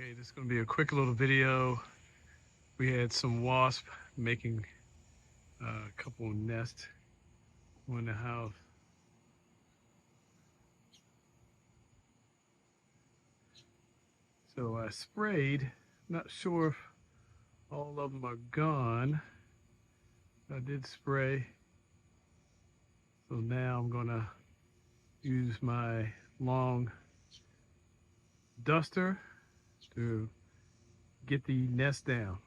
Okay, this is going to be a quick little video. We had some wasp making a couple of nests in the house. So I sprayed, not sure if all of them are gone. I did spray. So now I'm going to use my long duster to get the nest down.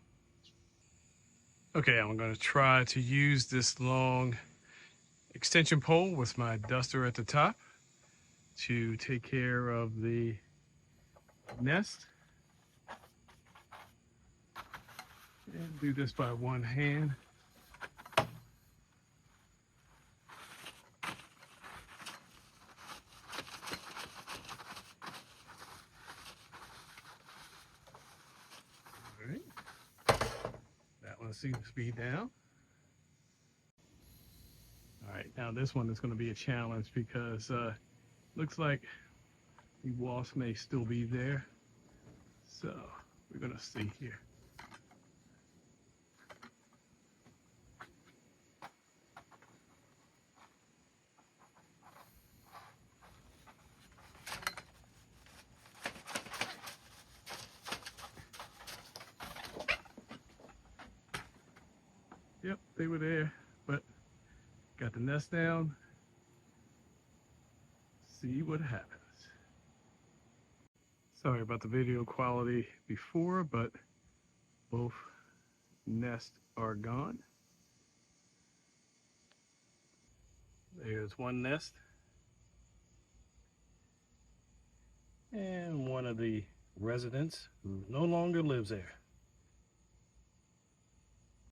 Okay, I'm going to try to use this long extension pole with my duster at the top to take care of the nest. And do this by one hand. All right. That one seems to be down. All right, now this one is going to be a challenge because looks like the wasp may still be there. So we're going to see here. Yep, they were there, but got the nest down. See what happens. Sorry about the video quality before, but both nests are gone. There's one nest. And one of the residents who no longer lives there.